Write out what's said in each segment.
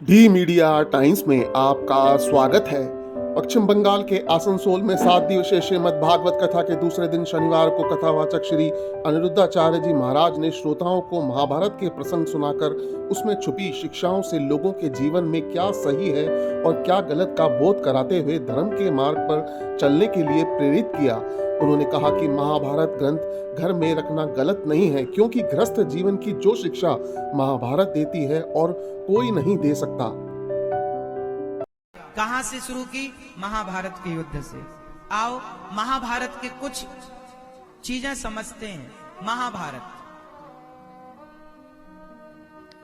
D media times में आपका स्वागत है। पश्चिम बंगाल के आसनसोल में 7 दिवसीय श्रीमद् भागवत कथा के दूसरे दिन शनिवार को कथावाचक श्री अनिरुद्धाचार्य जी महाराज ने श्रोताओं को महाभारत के प्रसंग सुनाकर उसमें छुपी शिक्षाओं से लोगों के जीवन में क्या सही है और क्या गलत का बोध कराते हुए धर्म के मार्ग पर चलने के लिए प्रेरित किया। उन्होंने कहा कि महाभारत ग्रंथ घर में रखना गलत नहीं है, क्योंकि गृहस्थ जीवन की जो शिक्षा महाभारत देती है और कोई नहीं दे सकता। कहां से शुरू की? महाभारत के युद्ध से। आओ महाभारत के कुछ चीजें समझते हैं। महाभारत,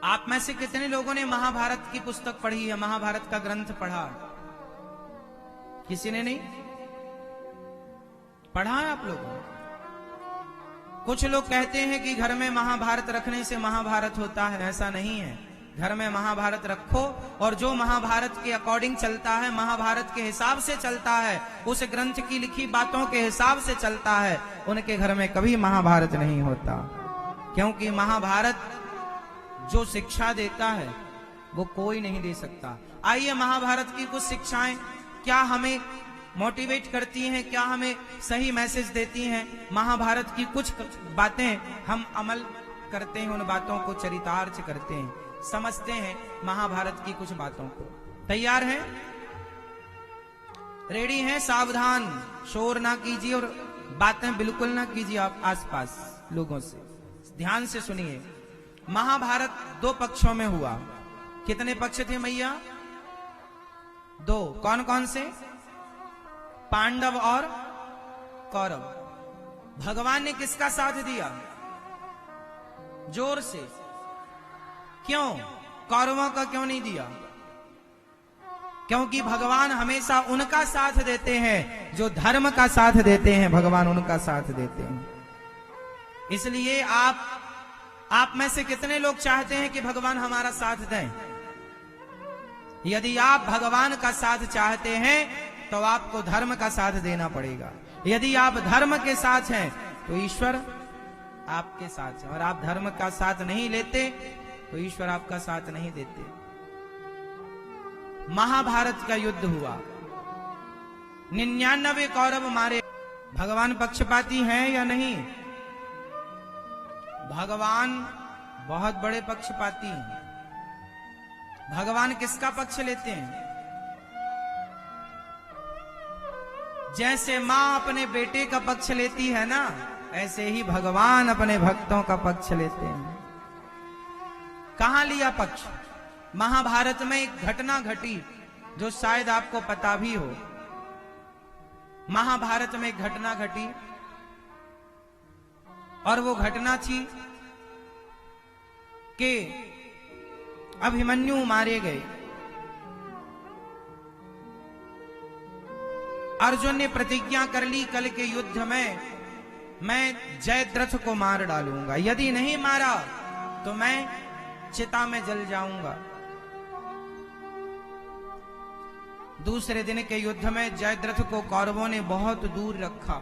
आप में से कितने लोगों ने महाभारत की पुस्तक पढ़ी है, महाभारत का ग्रंथ पढ़ा? किसी ने नहीं पढ़ा है? आप लोगों, कुछ लोग कहते हैं कि घर में महाभारत रखने से महाभारत होता है। ऐसा नहीं है। घर में महाभारत रखो और जो महाभारत के अकॉर्डिंग चलता है, महाभारत के हिसाब से चलता है, उस ग्रंथ की लिखी बातों के हिसाब से चलता है, उनके घर में कभी महाभारत नहीं होता। क्योंकि महाभारत जो शिक्षा देता है वो कोई नहीं दे सकता। आइए, महाभारत की कुछ शिक्षाएं क्या हमें मोटिवेट करती हैं, क्या हमें सही मैसेज देती हैं। महाभारत की कुछ बातें हम अमल करते हैं, उन बातों को चरितार्थ करते हैं, समझते हैं महाभारत की कुछ बातों को। तैयार हैं? रेडी हैं? सावधान, शोर ना कीजिए और बातें बिल्कुल ना कीजिए आप आसपास लोगों से। ध्यान से सुनिए। महाभारत 2 पक्षों में हुआ। कितने पक्ष थे मैया? 2। कौन कौन से? पांडव और कौरव। भगवान ने किसका साथ दिया? जोर से। क्यों? कौरवों का क्यों नहीं दिया? क्योंकि भगवान हमेशा उनका साथ देते हैं जो धर्म का साथ देते हैं। भगवान उनका साथ देते हैं। इसलिए आप में से कितने लोग चाहते हैं कि भगवान हमारा साथ दें? यदि आप भगवान का साथ चाहते हैं तो आपको धर्म का साथ देना पड़ेगा। यदि आप धर्म के साथ हैं तो ईश्वर आपके साथ है, और आप धर्म का साथ नहीं लेते तो ईश्वर आपका साथ नहीं देते। महाभारत का युद्ध हुआ, 99 कौरव मारे। भगवान पक्षपाती हैं या नहीं? भगवान बहुत बड़े पक्षपाती हैं। भगवान किसका पक्ष लेते हैं? जैसे मां अपने बेटे का पक्ष लेती है ना, ऐसे ही भगवान अपने भक्तों का पक्ष लेते हैं। कहां लिया पक्ष? महाभारत में एक घटना घटी जो शायद आपको पता भी हो। महाभारत में एक घटना घटी और वो घटना थी कि अभिमन्यु मारे गए। अर्जुन ने प्रतिज्ञा कर ली, कल के युद्ध में मैं जयद्रथ को मार डालूंगा, यदि नहीं मारा तो मैं चिता में जल जाऊंगा। दूसरे दिन के युद्ध में जयद्रथ को कौरवों ने बहुत दूर रखा।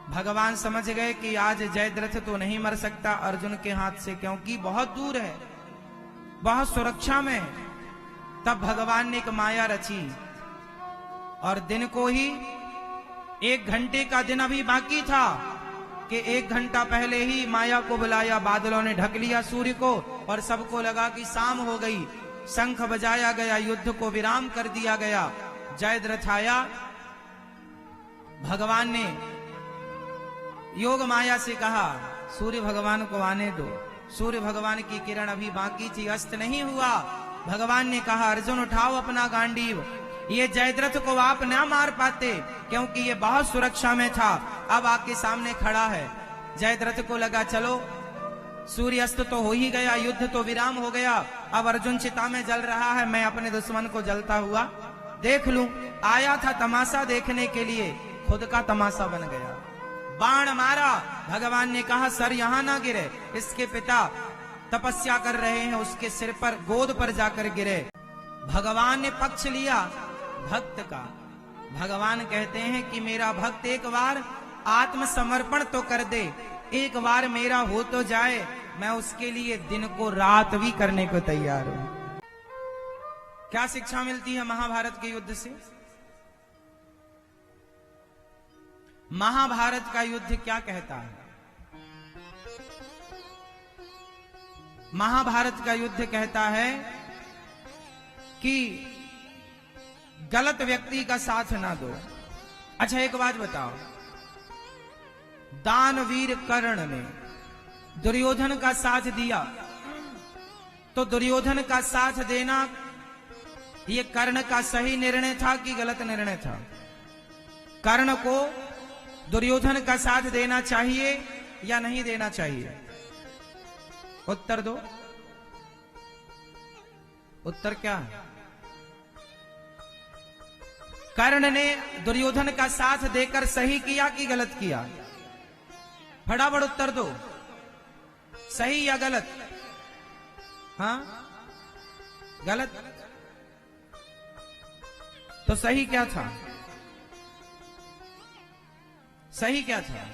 भगवान समझ गए कि आज जयद्रथ तो नहीं मर सकता अर्जुन के हाथ से, क्योंकि बहुत दूर है, बहुत सुरक्षा में है। तब भगवान ने एक माया रची और दिन को ही 1 घंटे का दिन अभी बाकी था कि 1 घंटा पहले ही माया को बुलाया। बादलों ने ढक लिया सूर्य को और सबको लगा कि शाम हो गई। शंख बजाया गया, युद्ध को विराम कर दिया गया। जयद्रथ आया। भगवान ने योग माया से कहा, सूर्य भगवान को आने दो। सूर्य भगवान की किरण अभी बाकी थी, अस्त नहीं हुआ। भगवान ने कहा, अर्जुन उठाओ अपना गांडीव। ये जयद्रथ को आप ना मार पाते क्योंकि ये बहुत सुरक्षा में था, अब आपके सामने खड़ा है। जयद्रथ को लगा चलो सूर्य अस्त तो हो ही गया, युद्ध तो विराम हो गया, अब अर्जुन चिता में जल रहा है, मैं अपने दुश्मन को जलता हुआ देख लूं। आया था तमाशा देखने के लिए, खुद का तमाशा बन गया। बाण मारा। भगवान ने कहा सर यहां ना गिरे, इसके पिता तपस्या कर रहे हैं, उसके सिर पर गोद पर जाकर गिरे। भगवान ने पक्ष लिया भक्त का। भगवान कहते हैं कि मेरा भक्त एक बार आत्मसमर्पण तो कर दे, एक बार मेरा हो तो जाए, मैं उसके लिए दिन को रात भी करने को तैयार हूं। क्या शिक्षा मिलती है महाभारत के युद्ध से? महाभारत का युद्ध क्या कहता है? महाभारत का युद्ध कहता है कि गलत व्यक्ति का साथ ना दो। अच्छा एक बात बताओ, दानवीर कर्ण ने दुर्योधन का साथ दिया, तो दुर्योधन का साथ देना ये कर्ण का सही निर्णय था कि गलत निर्णय था? कर्ण को दुर्योधन का साथ देना चाहिए या नहीं देना चाहिए? उत्तर दो। उत्तर क्या है? कर्ण ने दुर्योधन का साथ देकर सही किया कि गलत किया? फटाफट उत्तर दो, सही या गलत? हाँ, गलत। तो सही क्या था? सही क्या था?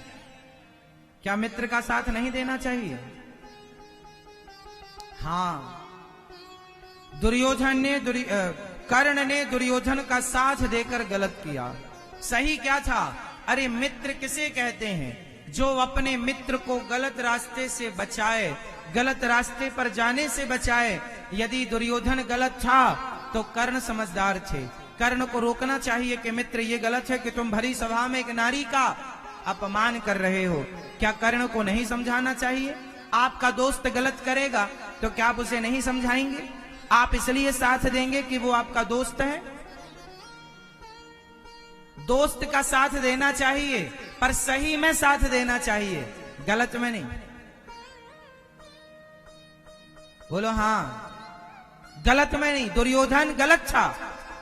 क्या मित्र का साथ नहीं देना चाहिए? हाँ, कर्ण ने दुर्योधन का साथ देकर गलत किया। सही क्या था? अरे मित्र किसे कहते हैं? जो अपने मित्र को गलत रास्ते से बचाए, गलत रास्ते पर जाने से बचाए। यदि दुर्योधन गलत था तो कर्ण समझदार थे, कर्ण को रोकना चाहिए कि मित्र ये गलत है कि तुम भरी सभा में एक नारी का अपमान कर रहे हो। क्या कर्ण को नहीं समझाना चाहिए? आपका दोस्त गलत करेगा तो क्या आप उसे नहीं समझाएंगे? आप इसलिए साथ देंगे कि वो आपका दोस्त है? दोस्त का साथ देना चाहिए, पर सही में साथ देना चाहिए, गलत में नहीं। बोलो हाँ, गलत में नहीं। दुर्योधन गलत था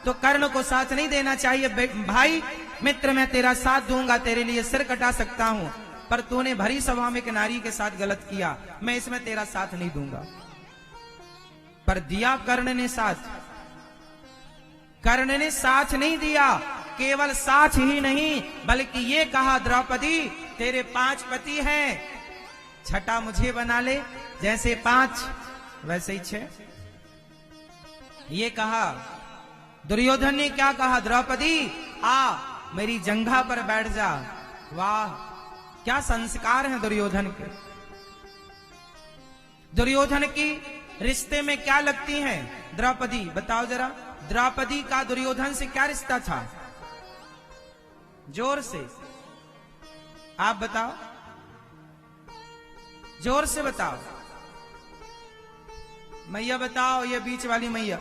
तो कर्ण को साथ नहीं देना चाहिए। भाई मित्र, मैं तेरा साथ दूंगा, तेरे लिए सिर कटा सकता हूं, पर तूने भरी सभा में एक नारी के साथ गलत किया, मैं इसमें तेरा साथ नहीं दूंगा। पर दिया कर्ण ने साथ। कर्ण ने साथ नहीं दिया, केवल साथ ही नहीं बल्कि ये कहा, द्रौपदी तेरे 5 पति हैं, छठा मुझे बना ले, जैसे 5 वैसे ही 6। ये कहा। दुर्योधन ने क्या कहा? द्रौपदी आ मेरी जंघा पर बैठ जा। वाह, क्या संस्कार हैं दुर्योधन के। दुर्योधन की रिश्ते में क्या लगती हैं? द्रौपदी, बताओ जरा, द्रौपदी का दुर्योधन से क्या रिश्ता था? जोर से आप बताओ, जोर से बताओ। मैया बताओ, ये बीच वाली मैया।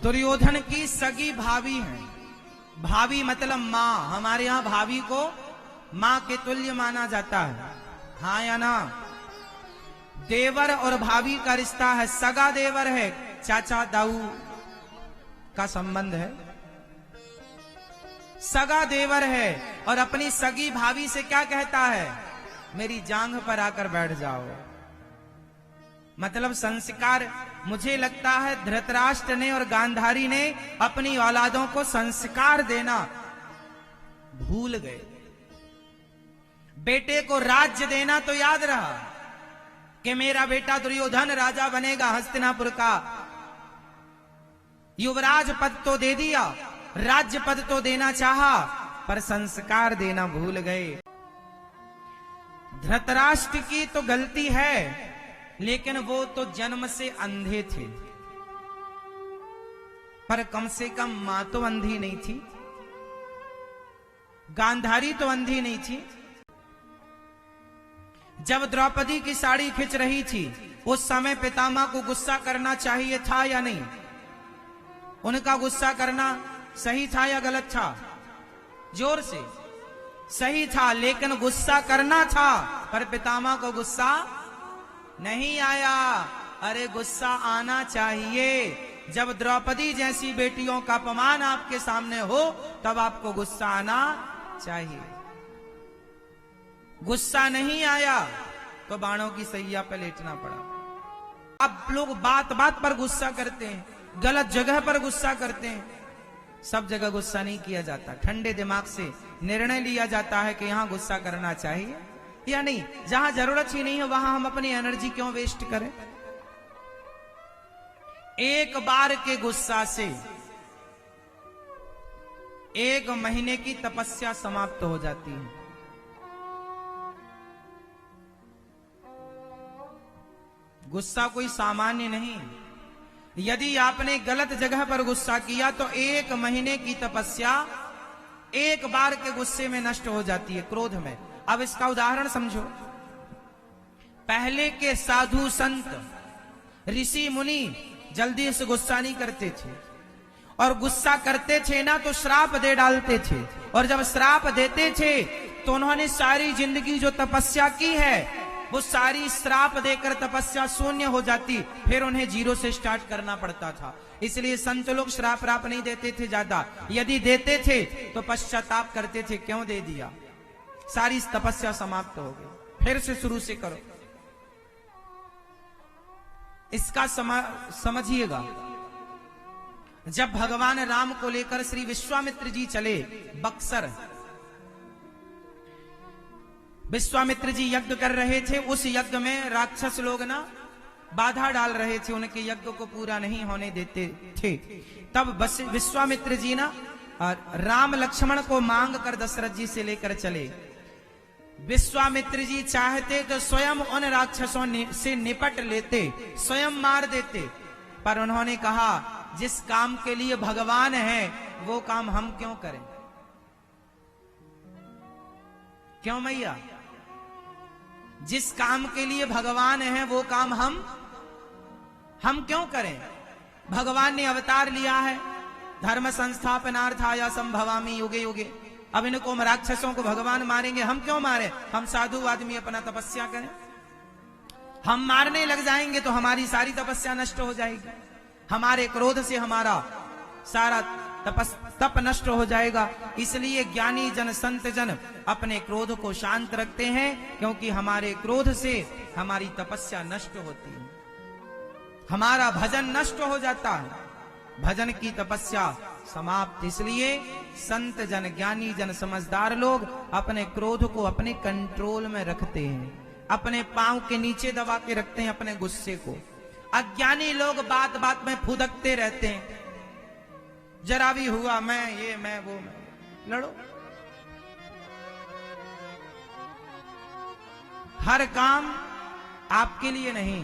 दुर्योधन की सगी भाभी है। भाभी मतलब मां। हमारे यहां भाभी को मां के तुल्य माना जाता है, हाँ या ना? देवर और भाभी का रिश्ता है, सगा देवर है, चाचा दाऊ का संबंध है, सगा देवर है। और अपनी सगी भाभी से क्या कहता है? मेरी जांघ पर आकर बैठ जाओ। मतलब संस्कार। मुझे लगता है धृतराष्ट्र ने और गांधारी ने अपनी औलादों को संस्कार देना भूल गए। बेटे को राज्य देना तो याद रहा कि मेरा बेटा दुर्योधन राजा बनेगा हस्तिनापुर का। युवराज पद तो दे दिया, राज्य पद तो देना चाहा, पर संस्कार देना भूल गए। धृतराष्ट्र की तो गलती है, लेकिन वो तो जन्म से अंधे थे, पर कम से कम मां तो अंधी नहीं थी, गांधारी तो अंधी नहीं थी। जब द्रौपदी की साड़ी खिंच रही थी उस समय पितामह को गुस्सा करना चाहिए था या नहीं? उनका गुस्सा करना सही था या गलत था? जोर से। सही था, लेकिन गुस्सा करना था, पर पितामह को गुस्सा नहीं आया। अरे गुस्सा आना चाहिए। जब द्रौपदी जैसी बेटियों का अपमान आपके सामने हो तब आपको गुस्सा आना चाहिए। गुस्सा नहीं आया तो बाणों की सैया पे लेटना पड़ा। अब लोग बात बात पर गुस्सा करते हैं, गलत जगह पर गुस्सा करते हैं। सब जगह गुस्सा नहीं किया जाता, ठंडे दिमाग से निर्णय लिया जाता है कि यहां गुस्सा करना चाहिए या नहीं। जहां जरूरत ही नहीं है वहां हम अपनी एनर्जी क्यों वेस्ट करें? एक बार के गुस्सा से 1 महीने की तपस्या समाप्त हो जाती है। गुस्सा कोई सामान्य नहीं। यदि आपने गलत जगह पर गुस्सा किया तो 1 महीने की तपस्या एक बार के गुस्से में नष्ट हो जाती है, क्रोध में। अब इसका उदाहरण समझो। पहले के साधु संत ऋषि मुनि जल्दी से गुस्सा नहीं करते थे, और गुस्सा करते थे ना तो श्राप दे डालते थे, और जब श्राप देते थे तो उन्होंने सारी जिंदगी जो तपस्या की है वो सारी श्राप देकर तपस्या शून्य हो जाती, फिर उन्हें 0 से स्टार्ट करना पड़ता था। इसलिए संत लोग श्राप राप नहीं देते थे ज्यादा, यदि देते थे तो पश्चाताप करते थे, क्यों दे दिया, सारी तपस्या समाप्त हो गई, फिर से शुरू से करो। इसका समझिएगा। जब भगवान राम को लेकर श्री विश्वामित्र जी चले बक्सर, विश्वामित्र जी यज्ञ कर रहे थे, उस यज्ञ में राक्षस लोग ना बाधा डाल रहे थे, उनके यज्ञ को पूरा नहीं होने देते थे। तब बस विश्वामित्र जी ना राम लक्ष्मण को मांग कर दशरथ जी से लेकर चले। विश्वामित्र जी चाहते तो स्वयं उन राक्षसों से निपट लेते, स्वयं मार देते, पर उन्होंने कहा जिस काम के लिए भगवान है वो काम हम क्यों करें, क्यों मैया, जिस काम के लिए भगवान है वो काम हम क्यों करें। भगवान ने अवतार लिया है, धर्म संस्थापनार्थाय संभवामि युगे युगे। अब इनको राक्षसों को भगवान मारेंगे, हम क्यों मारे, हम साधु आदमी अपना तपस्या करें। हम मारने लग जाएंगे तो हमारी सारी तपस्या नष्ट हो जाएगी, हमारे क्रोध से हमारा सारा तप नष्ट हो जाएगा। इसलिए ज्ञानी जन संत जन अपने क्रोध को शांत रखते हैं, क्योंकि हमारे क्रोध से हमारी तपस्या नष्ट होती है, हमारा भजन नष्ट हो जाता है, भजन की तपस्या समाप्त। इसलिए संत जन ज्ञानी जन समझदार लोग अपने क्रोध को अपने कंट्रोल में रखते हैं, अपने पांव के नीचे दबा के रखते हैं अपने गुस्से को। अज्ञानी लोग बात बात में फुदकते रहते हैं, जरा भी हुआ मैं ये मैं वो मैं, लड़ो। हर काम आपके लिए नहीं,